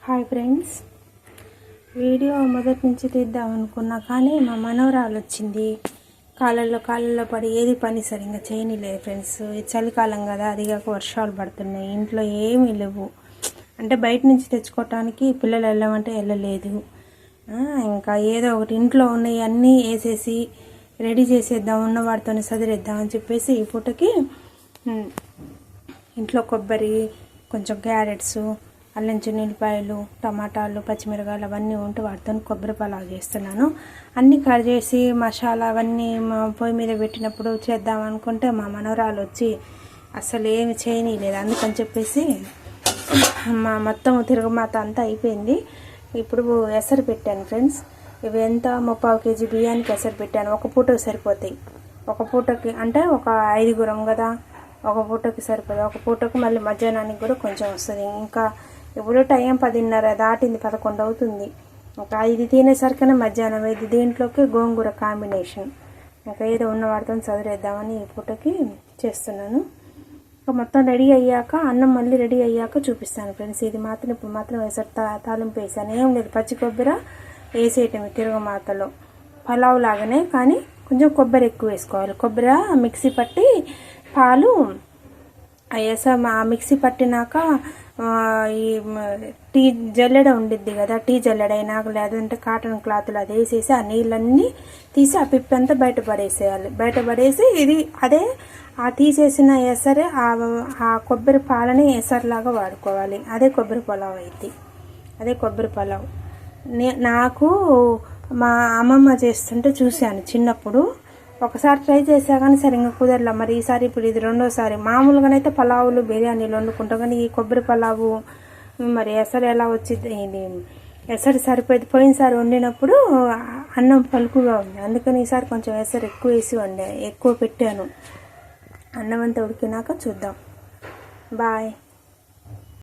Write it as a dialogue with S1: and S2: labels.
S1: Hi friends, video మొదటి నుంచి తీద్దాం అనుకున్నా కానీ మా మనవరాలు వచ్చింది. కాళ్ళల్లో పడి ఏది పని సరిగ్గా చేయనిలేదు ఫ్రెండ్స్. ఇది చలికాలం కదా, అదిగాక వర్షాలు పడుతున్నాయి, ఇంట్లో ఏమీ లేవు. అంటే బయట నుంచి తెచ్చుకోవటానికి పిల్లలు వెళ్ళమంటే వెళ్ళలేదు. ఇంకా ఏదో ఒకటి ఇంట్లో ఉన్నాయి అన్నీ వేసేసి రెడీ చేసేద్దాం, ఉన్న వాటితోనే సదిరేద్దాం అని చెప్పేసి ఈ పూటకి ఇంట్లో కొబ్బరి, కొంచెం క్యారెట్స్, అల్లం చిన్నులపాయలు, టమాటాలు, పచ్చిమిరకాయలు అవన్నీ ఉంటే వాటితో కొబ్బరి పలావ్ చేస్తున్నాను. అన్నీ కట్ చేసి మసాలా అవన్నీ పొయ్యి మీద పెట్టినప్పుడు చేద్దాం అనుకుంటే మా మనవరాలు వచ్చి అసలు ఏమి చేయనీయలేదు. అందుకని చెప్పేసి మొత్తం తిరగమాత అంతా అయిపోయింది. ఇప్పుడు ఎసరు పెట్టాను ఫ్రెండ్స్. ఇవి ఎంత 3/4 కేజీ బియ్యానికి ఎసరు పెట్టాను. ఒక పూటకి సరిపోతాయి. ఒక పూటకి అంటే ఒక 5గురం కదా, ఒక పూటకి సరిపోదు. ఒక పూటకు మళ్ళీ మధ్యాహ్నానికి కూడా కొంచెం వస్తుంది. ఇంకా ఇప్పుడు టైం 10:30 దాటింది, 11 అవుతుంది. ఇంకా ఇది తినేసరికనే మధ్యాహ్నం అయింది. దీంట్లోకి గోంగూర కాంబినేషన్. ఇంకా ఏదో ఉన్న వాటితో చదివేద్దామని ఈ పూటకి చేస్తున్నాను. ఇంకా మొత్తం రెడీ అయ్యాక, అన్నం మళ్ళీ రెడీ అయ్యాక చూపిస్తాను ఫ్రెండ్స్. ఇది మాత్రం ఇప్పుడు మాత్రం వేసారు, తాలింపు వేసాను. ఏం లేదు, పచ్చి కొబ్బరి వేసేయటమే తిరగమాతలో, పలావ్ లాగానే. కానీ కొంచెం కొబ్బరి ఎక్కువ వేసుకోవాలి. కొబ్బరి మిక్సీ పట్టి పాలు వేసాము. ఆ మిక్సీ పట్టినాక ఈ టీ జల్లెడ ఉండిద్ది కదా, టీ జల్లెడ అయినాక లేదంటే కాటన్ క్లాత్లు అది వేసేసి ఆ నీళ్ళన్నీ తీసి ఆ పిప్పి అంతా బయటపడేసేయాలి. బయటపడేసి ఇది అదే ఆ తీసేసిన ఎసరే ఆ కొబ్బరి పాలని ఎసరులాగా వాడుకోవాలి. అదే కొబ్బరి పలావ్ అయింది. అదే కొబ్బరి పలావ్. నాకు మా అమ్మమ్మ చేస్తుంటే చూశాను చిన్నప్పుడు. ఒకసారి ట్రై చేసా కానీ సరిగ్గా కుదరలా. మరి ఈసారి ఇప్పుడు ఇది రెండోసారి. మామూలుగానైతే పలావులు, బిర్యానీలు వండుకుంటాం, కానీ ఈ కొబ్బరి పలావు మరి ఎసరు ఎలా వచ్చింది, ఇది ఎసరు సరిపోయింది. పోయినసారి వండినప్పుడు అన్నం పలుకుగా ఉంది, అందుకని ఈసారి కొంచెం ఎసరు ఎక్కువ వేసి ఎక్కువ పెట్టాను. అన్నం అంతా ఉడికినాక చూద్దాం. బాయ్.